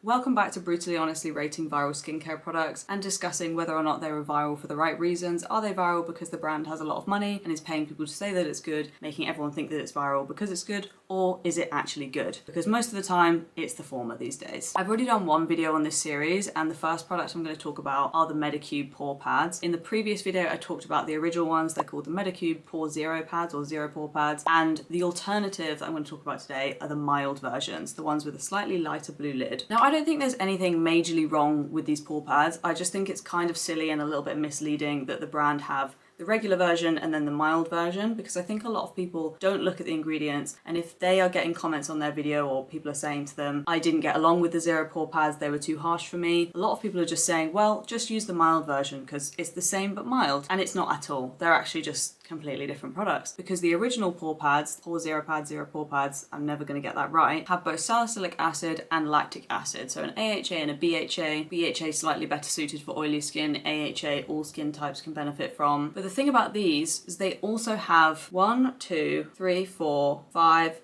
Welcome back to brutally honestly rating viral skincare products and discussing whether or not they were viral for the right reasons. Are they viral because the brand has a lot of money and is paying people to say that it's good, making everyone think that it's viral because it's good, or is it actually good? Because most of the time, it's the former these days. I've already done one video on this series, and the first product I'm going to talk about are the Medicube Pore pads. In the previous video, I talked about the original ones. They're called the Medicube Pore Zero pads or Zero Pore pads, and the alternative that I'm going to talk about today are the mild versions, the ones with a slightly lighter blue lid. Now, I don't think there's anything majorly wrong with these pore pads. I just think it's kind of silly and a little bit misleading that the brand have the regular version and then the mild version, because I think a lot of people don't look at the ingredients, and if they are getting comments on their video or people are saying to them, I didn't get along with the Zero Pore pads, they were too harsh for me, a lot of people are just saying, well, just use the mild version because it's the same but mild, and it's not at all. They're actually just completely different products, because the original pore pads, Pore Zero pads, Zero Pore pads, I'm never going to get that right, have both salicylic acid and lactic acid, so an AHA and a BHA. BHA slightly better suited for oily skin, AHA all skin types can benefit from. But the thing about these is they also have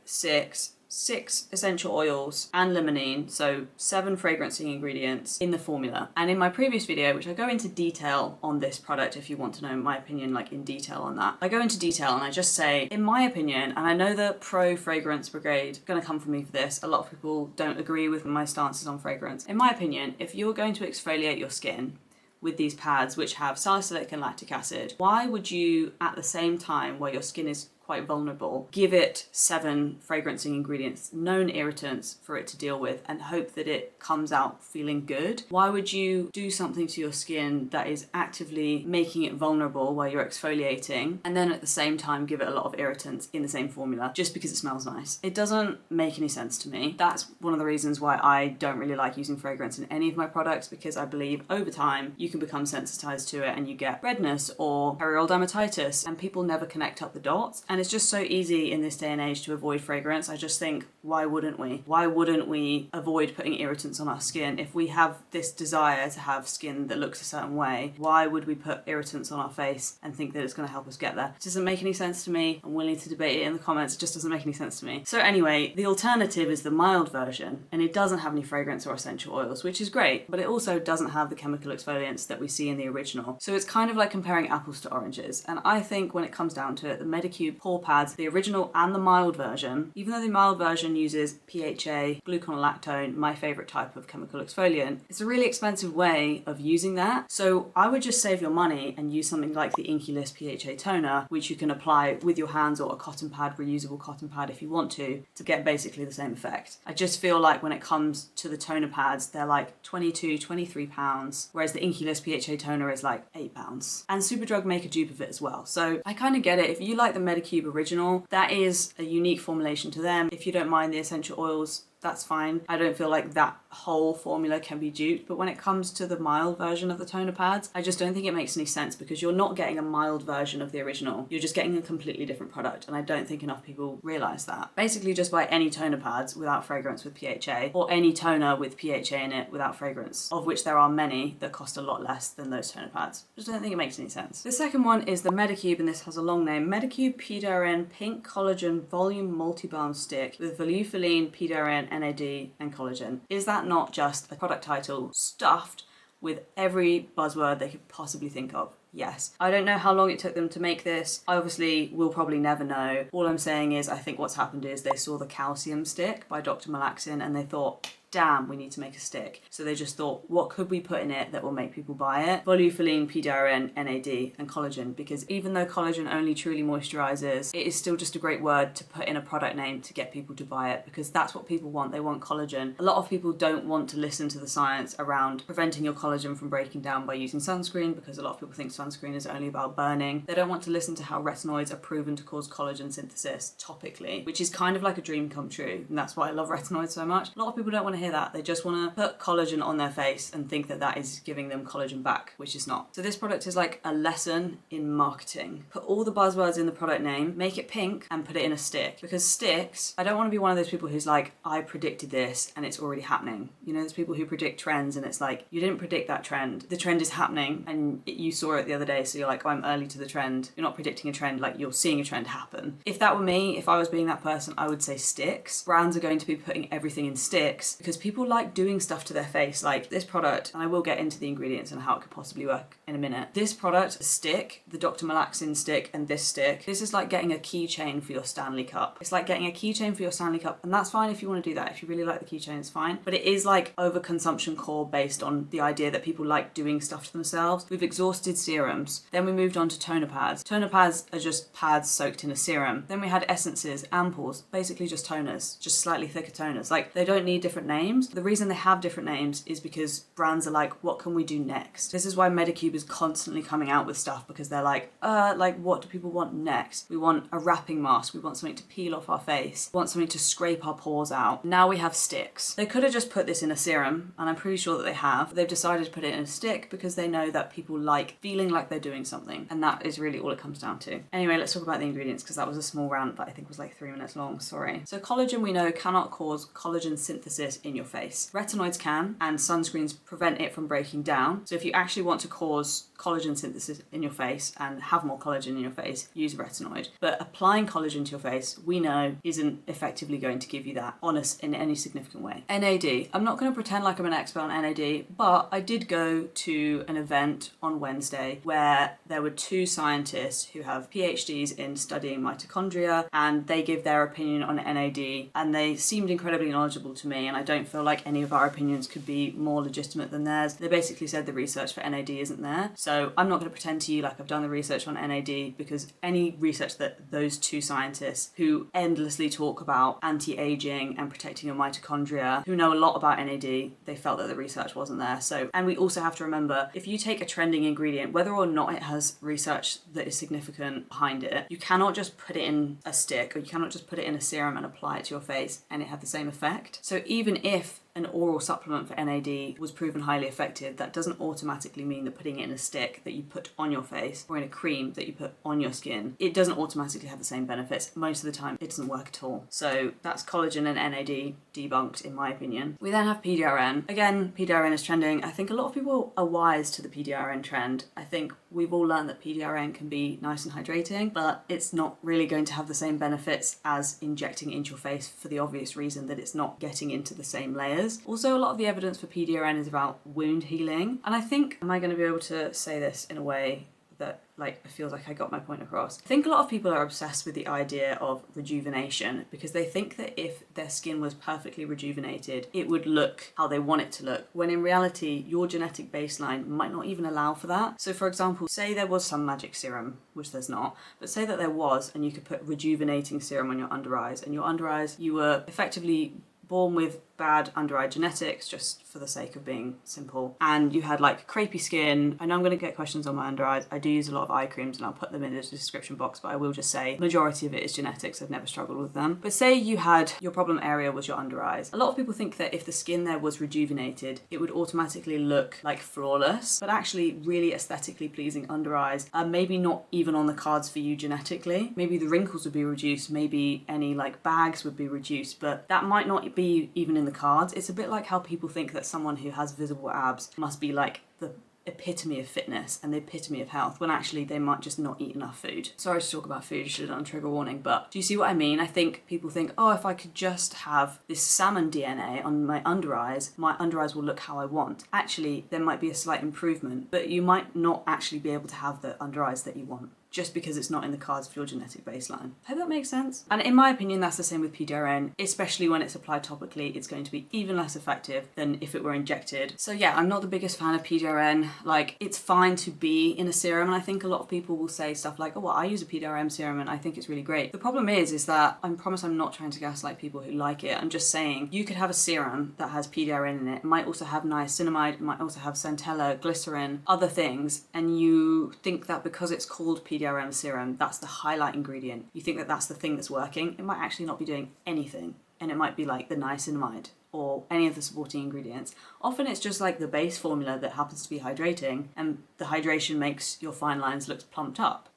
6 essential oils and limonene, so 7 fragrancing ingredients in the formula. And in my previous video, which I go into detail on this product if you want to know my opinion like in detail on that, I go into detail and I just say, in my opinion, and I know the pro fragrance brigade are going to come for me for this, a lot of people don't agree with my stances on fragrance. In my opinion, if you're going to exfoliate your skin with these pads which have salicylic and lactic acid, why would you at the same time where your skin is quite vulnerable, give it 7 fragrancing ingredients, known irritants for it to deal with, and hope that it comes out feeling good? Why would you do something to your skin that is actively making it vulnerable while you're exfoliating, and then at the same time give it a lot of irritants in the same formula just because it smells nice? It doesn't make any sense to me. That's one of the reasons why I don't really like using fragrance in any of my products, because I believe over time you can become sensitized to it and you get redness or perioral dermatitis, and people never connect up the dots. And it's just so easy in this day and age to avoid fragrance. I just think, why wouldn't we? Why wouldn't we avoid putting irritants on our skin? If we have this desire to have skin that looks a certain way, why would we put irritants on our face and think that it's going to help us get there? It doesn't make any sense to me. I'm willing to debate it in the comments. It just doesn't make any sense to me. So anyway, the alternative is the mild version, and it doesn't have any fragrance or essential oils, which is great, but it also doesn't have the chemical exfoliants that we see in the original. So it's kind of like comparing apples to oranges. And I think when it comes down to it, the Medicube Pore pads, the original and the mild version, even though the mild version uses PHA, gluconolactone, my favorite type of chemical exfoliant, it's a really expensive way of using that. So I would just save your money and use something like the Inky List PHA toner, which you can apply with your hands or a cotton pad, reusable cotton pad if you want to get basically the same effect. I just feel like when it comes to the toner pads, they're like 22, 23 pounds, whereas the Inky List PHA toner is like 8 pounds. And Superdrug make a dupe of it as well. So I kind of get it. If you like the Medicube original, that is a unique formulation to them. If you don't mind the essential oils, that's fine. I don't feel like that whole formula can be duped, but when it comes to the mild version of the toner pads, I just don't think it makes any sense, because you're not getting a mild version of the original. You're just getting a completely different product, and I don't think enough people realize that. Basically, just buy any toner pads without fragrance with PHA, or any toner with PHA in it without fragrance, of which there are many that cost a lot less than those toner pads. I just don't think it makes any sense. The second one is the Medicube, and this has a long name. Medicube PDRN Pink Collagen Volume Multi-Balm Stick with volufiline, PDRN, NAD, and collagen. Is that not just a product title stuffed with every buzzword they could possibly think of? Yes. I don't know how long it took them to make this. I obviously will probably never know. All I'm saying is I think what's happened is they saw the calcium stick by Dr. Malaxin and they thought, damn, we need to make a stick. So they just thought, what could we put in it that will make people buy it? Volufiline, PDRN, NAD, and collagen, because even though collagen only truly moisturizes, it is still just a great word to put in a product name to get people to buy it, because that's what people want. They want collagen. A lot of people don't want to listen to the science around preventing your collagen from breaking down by using sunscreen, because a lot of people think sunscreen is only about burning. They don't want to listen to how retinoids are proven to cause collagen synthesis topically, which is kind of like a dream come true. And that's why I love retinoids so much. A lot of people don't want to hear that. They just want to put collagen on their face and think that that is giving them collagen back, which is not. So this product is like a lesson in marketing. Put all the buzzwords in the product name, make it pink, and put it in a stick. Because sticks, I don't want to be one of those people who's like, I predicted this and it's already happening. You know, there's people who predict trends and it's like, you didn't predict that trend. The trend is happening and you saw it the other day, so you're like, oh, I'm early to the trend. You're not predicting a trend, like you're seeing a trend happen. If that were me, if I was being that person, I would say sticks. Brands are going to be putting everything in sticks because because people like doing stuff to their face. Like this product, and I will get into the ingredients and how it could possibly work in a minute. This product, stick, the Dr. Malaxin stick and this stick, this is like getting a keychain for your Stanley Cup. It's like getting a keychain for your Stanley Cup, and that's fine if you want to do that. If you really like the keychain, it's fine. But it is like overconsumption core based on the idea that people like doing stuff to themselves. We've exhausted serums. Then we moved on to toner pads. Toner pads are just pads soaked in a serum. Then we had essences, ampoules, basically just toners, just slightly thicker toners. Like they don't need different names. The reason they have different names is because brands are like, what can we do next? This is why Medicube is constantly coming out with stuff, because they're like what do people want next? We want a wrapping mask. We want something to peel off our face. We want something to scrape our pores out. Now we have sticks. They could have just put this in a serum, and I'm pretty sure that they have. They've decided to put it in a stick because they know that people like feeling like they're doing something, and that is really all it comes down to. Anyway, let's talk about the ingredients, because that was a small rant that I think was like 3 minutes long, sorry. So collagen, we know, cannot cause collagen synthesis in your face. Retinoids can, and sunscreens prevent it from breaking down. So if you actually want to cause collagen synthesis in your face and have more collagen in your face, use retinoid. But applying collagen to your face, we know, isn't effectively going to give you that in any significant way. NAD. I'm not going to pretend like I'm an expert on NAD, but I did go to an event on Wednesday where there were 2 scientists who have PhDs in studying mitochondria, and they give their opinion on NAD, and they seemed incredibly knowledgeable to me, and I don't feel like any of our opinions could be more legitimate than theirs. They basically said the research for NAD isn't there. So I'm not going to pretend to you like I've done the research on NAD, because any research that those 2 scientists who endlessly talk about anti-aging and protecting your mitochondria, who know a lot about NAD, they felt that the research wasn't there. So, and we also have to remember, if you take a trending ingredient, whether or not it has research that is significant behind it, you cannot just put it in a stick, or you cannot just put it in a serum and apply it to your face and it have the same effect. So even if an oral supplement for NAD was proven highly effective, that doesn't automatically mean that putting it in a stick that you put on your face or in a cream that you put on your skin, it doesn't automatically have the same benefits. Most of the time it doesn't work at all. So that's collagen and NAD debunked, in my opinion. We then have PDRN. Again, PDRN is trending. I think a lot of people are wise to the PDRN trend. I think we've all learned that PDRN can be nice and hydrating, but it's not really going to have the same benefits as injecting into your face, for the obvious reason that it's not getting into the same layers. Also, a lot of the evidence for PDRN is about wound healing, and I think, am I going to be able to say this in a way that like feels like I got my point across? I think a lot of people are obsessed with the idea of rejuvenation, because they think that if their skin was perfectly rejuvenated, it would look how they want it to look, when in reality your genetic baseline might not even allow for that. So for example, say there was some magic serum, which there's not, but say that there was, and you could put rejuvenating serum on your under eyes, and your under eyes, you were effectively born with bad under eye genetics, just for the sake of being simple, and you had like crepey skin. I know I'm going to get questions on my under eyes. I do use a lot of eye creams, and I'll put them in the description box, but I will just say majority of it is genetics. I've never struggled with them. But say you had, your problem area was your under eyes. A lot of people think that if the skin there was rejuvenated, it would automatically look like flawless, but actually really aesthetically pleasing under eyes are maybe not even on the cards for you genetically. Maybe the wrinkles would be reduced, maybe any like bags would be reduced, but that might not be even in the cards. It's a bit like how people think that someone who has visible abs must be like the epitome of fitness and the epitome of health, when actually they might just not eat enough food. Sorry to talk about food, you should have done trigger warning, but do you see what I mean? I think people think, oh, if I could just have this salmon DNA on my under eyes will look how I want. Actually, there might be a slight improvement, but you might not actually be able to have the under eyes that you want, just because it's not in the cards for your genetic baseline. I hope that makes sense. And in my opinion, that's the same with PDRN, especially when it's applied topically. It's going to be even less effective than if it were injected. So yeah, I'm not the biggest fan of PDRN. Like, it's fine to be in a serum, and I think a lot of people will say stuff like, oh, well, I use a PDRN serum and I think it's really great. The problem is that, I promise I'm not trying to gaslight people who like it. I'm just saying, you could have a serum that has PDRN in it. It might also have niacinamide, it might also have centella, glycerin, other things, and you think that because it's called PDRN serum, that's the highlight ingredient. You think that that's the thing that's working. It might actually not be doing anything, and it might be like the niacinamide or any of the supporting ingredients. Often it's just like the base formula that happens to be hydrating, and the hydration makes your fine lines look plumped up.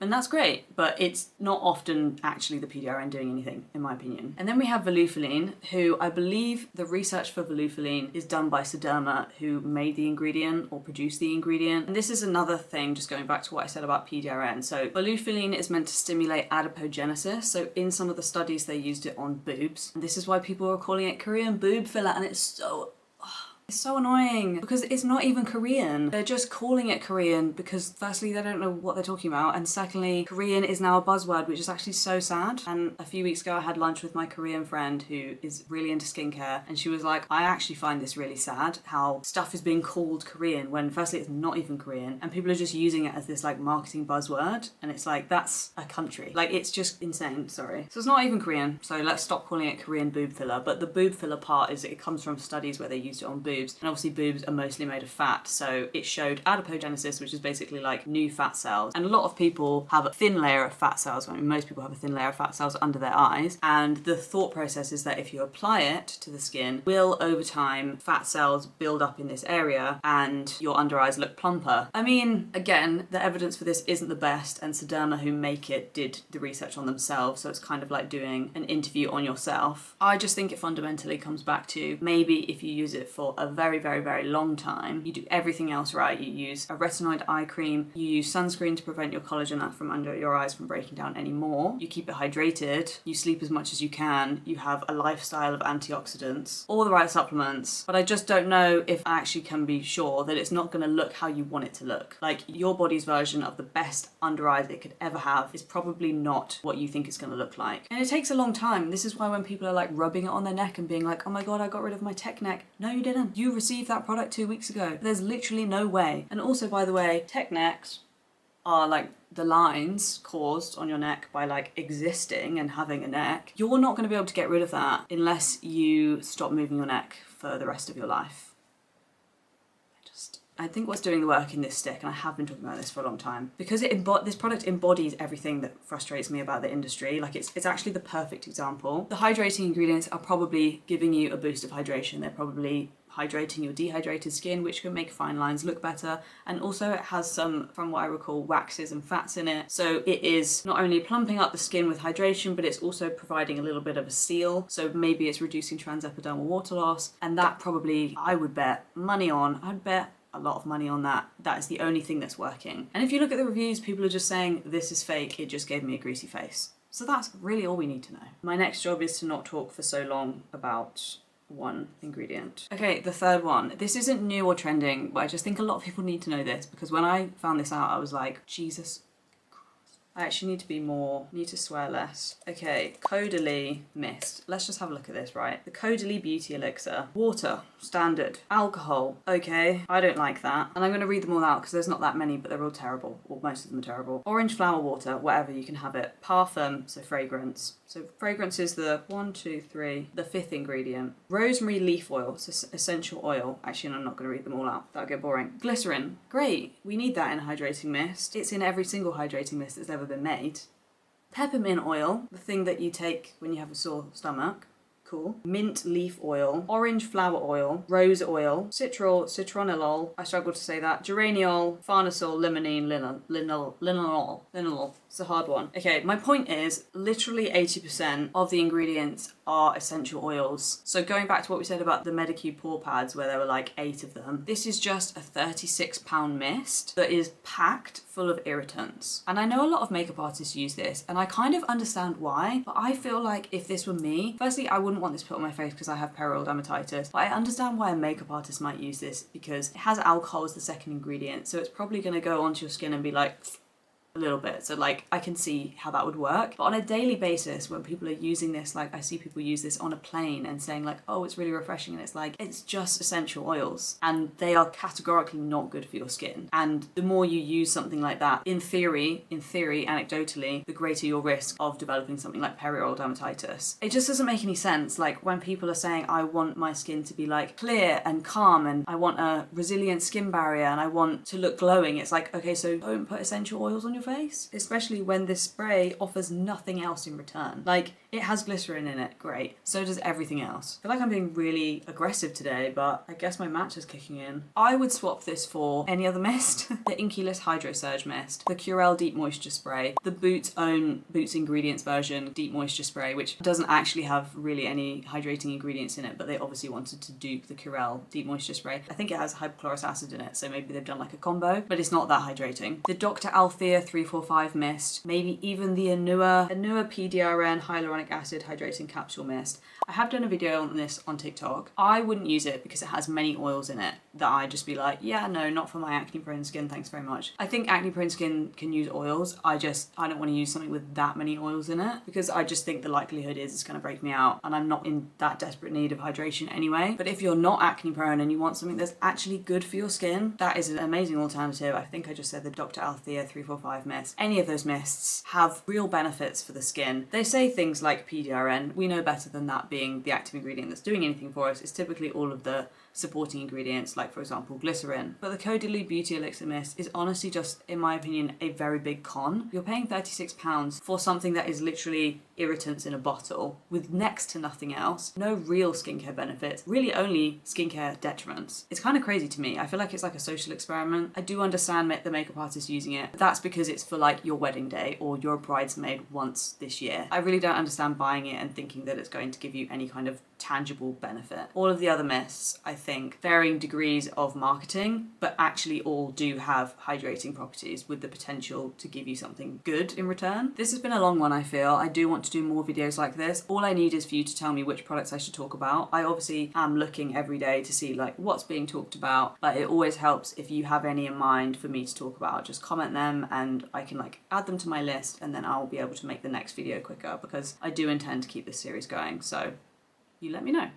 And that's great, but it's not often actually the PDRN doing anything, in my opinion. And then we have volufiline, who I believe the research for volufiline is done by Sederma, who made the ingredient or produced the ingredient. And this is another thing, just going back to what I said about PDRN. So volufiline is meant to stimulate adipogenesis. So in some of the studies, they used it on boobs. And this is why people are calling it Korean boob filler, and it's so annoying because it's not even Korean. They're just calling it Korean because firstly, they don't know what they're talking about, and secondly, Korean is now a buzzword, which is actually so sad. And a few weeks ago, I had lunch with my Korean friend who is really into skincare, and she was like, I actually find this really sad how stuff is being called Korean when firstly it's not even Korean, and people are just using it as this like marketing buzzword, and it's like, that's a country. Like, it's just insane, sorry. So it's not even Korean, so let's stop calling it Korean boob filler. But the boob filler part is it comes from studies where they used it on boobs. And obviously boobs are mostly made of fat, so it showed adipogenesis, which is basically like new fat cells. And a lot of people have a thin layer of fat cells. I mean, most people have a thin layer of fat cells under their eyes, and the thought process is that if you apply it to the skin, will over time fat cells build up in this area and your under eyes look plumper. I mean, again, the evidence for this isn't the best, and Sederma, who make it, did the research on themselves, so it's kind of like doing an interview on yourself. I just think it fundamentally comes back to maybe if you use it for a very, very, very long time, you do everything else right. You use a retinoid eye cream, you use sunscreen to prevent your collagen from under your eyes from breaking down anymore, you keep it hydrated, you sleep as much as you can, you have a lifestyle of antioxidants, all the right supplements, but I just don't know if I actually can be sure that it's not going to look how you want it to look. Like, your body's version of the best under eyes it could ever have is probably not what you think it's going to look like. And it takes a long time. This is why when people are like rubbing it on their neck and being like, oh my god, I got rid of my tech neck. No, you didn't. You received that product 2 weeks ago. There's literally no way. And also, by the way, tech necks are like the lines caused on your neck by like existing and having a neck. You're not going to be able to get rid of that unless you stop moving your neck for the rest of your life. I think what's doing the work in this stick, and I have been talking about this for a long time, because this product embodies everything that frustrates me about the industry. Like, it's actually the perfect example. The hydrating ingredients are probably giving you a boost of hydration. They're probably hydrating your dehydrated skin, which can make fine lines look better. And also it has some, from what I recall, waxes and fats in it. So it is not only plumping up the skin with hydration, but it's also providing a little bit of a seal. So maybe it's reducing transepidermal water loss. And that probably, I would bet money on, I'd bet a lot of money on that. That is the only thing that's working. And if you look at the reviews, people are just saying, this is fake, it just gave me a greasy face. So that's really all we need to know. My next job is to not talk for so long about one ingredient. Okay, the third one. This isn't new or trending, but I just think a lot of people need to know this, because when I found this out, I was like, Jesus, I actually need to swear less. Okay, Caudalie mist. Let's just have a look at this, right? The Caudalie Beauty Elixir. Water, standard. Alcohol, okay, I don't like that. And I'm gonna read them all out because there's not that many, but they're all terrible, or most of them are terrible. Orange flower water, whatever, you can have it. Parfum, so fragrance. So fragrance is the the fifth ingredient. Rosemary leaf oil, so essential oil. Actually, I'm not gonna read them all out, that'll get boring. Glycerin, great, we need that in a hydrating mist. It's in every single hydrating mist that's ever been made. Peppermint oil, the thing that you take when you have a sore stomach. Cool. Mint leaf oil, orange flower oil, rose oil, citronellol, I struggle to say that, geraniol, farnesol, limonene, linalool. It's a hard one. Okay, my point is literally 80% of the ingredients are essential oils. So going back to what we said about the Medicube pore pads where there were like 8 of them, this is just a 36-pound mist that is packed full of irritants. And I know a lot of makeup artists use this, and I kind of understand why, but I feel like if this were me, firstly, I wouldn't want this put on my face because I have perioral dermatitis, but I understand why a makeup artist might use this because it has alcohol as the second ingredient, so it's probably going to go onto your skin and be like, a little bit. So like, I can see how that would work. But on a daily basis, when people are using this, like I see people use this on a plane and saying like, oh, it's really refreshing. And it's like, it's just essential oils and they are categorically not good for your skin. And the more you use something like that, in theory, anecdotally, the greater your risk of developing something like perioral dermatitis. It just doesn't make any sense. Like when people are saying, I want my skin to be like clear and calm and I want a resilient skin barrier and I want to look glowing. It's like, okay, so don't put essential oils on your face. face, especially when this spray offers nothing else in return. Like, it has glycerin in it, great. So does everything else. I feel like I'm being really aggressive today, but I guess my match is kicking in. I would swap this for any other mist. The Inkyless Hydro Surge Mist, the Curel Deep Moisture Spray, the Boots own Boots Ingredients version Deep Moisture Spray, which doesn't actually have really any hydrating ingredients in it, but they obviously wanted to dupe the Curel Deep Moisture Spray. I think it has hypochlorous acid in it, so maybe they've done like a combo, but it's not that hydrating. The Dr. Althea 345 Mist, maybe even the Anua PDRN Hyaluronic Acid Hydrating Capsule Mist. I have done a video on this on TikTok. I wouldn't use it because it has many oils in it that I'd just be like, yeah, no, not for my acne prone skin, thanks very much. I think acne prone skin can use oils. I don't want to use something with that many oils in it because I just think the likelihood is it's going to break me out, and I'm not in that desperate need of hydration anyway. But if you're not acne prone and you want something that's actually good for your skin, that is an amazing alternative. I think I just said the Dr. Althea 345 mist. Any of those mists have real benefits for the skin. They say things like PDRN. We know better than that being the active ingredient that's doing anything for us. It's typically all of the supporting ingredients, like for example glycerin. But the Caudalie Beauty Elixir Mist is honestly just, in my opinion, a very big con. You're paying £36 for something that is literally irritants in a bottle with next to nothing else, no real skincare benefits, really only skincare detriments. It's kind of crazy to me. I feel like it's like a social experiment. I do understand the makeup artist using it, but that's because it's for like your wedding day or you're a bridesmaid once this year. I really don't understand buying it and thinking that it's going to give you any kind of tangible benefit. All of the other mists, I think, varying degrees of marketing, but actually all do have hydrating properties with the potential to give you something good in return. This has been a long one, I feel. I do want to do more videos like this. All I need is for you to tell me which products I should talk about. I obviously am looking every day to see like what's being talked about, but it always helps if you have any in mind for me to talk about. Just comment them and I can like add them to my list, and then I'll be able to make the next video quicker because I do intend to keep this series going. So you let me know.